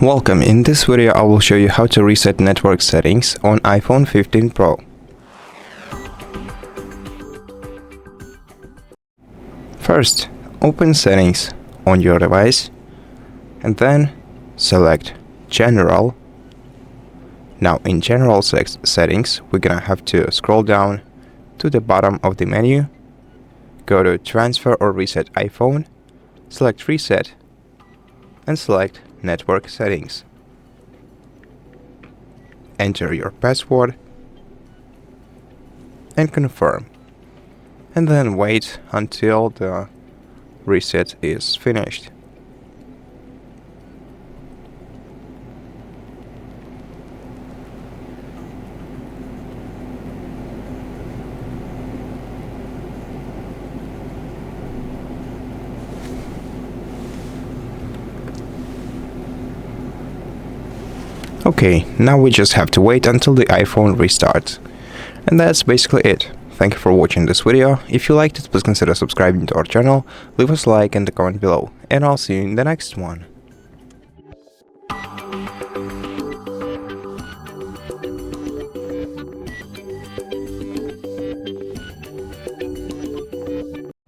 Welcome. In this video I will show you how to reset network settings on iPhone 15 Pro. First, open Settings on your device and then select General. Now in General Settings, we're gonna have to scroll down to the bottom of the menu, go to Transfer or Reset iPhone, select Reset, and select Network Settings. Enter your password and confirm, and then wait until the reset is finished. Okay, now we just have to wait until the iPhone restarts. And that's basically it. Thank you for watching this video. If you liked it, please consider subscribing to our channel, leave us a like and a comment below, and I'll see you in the next one.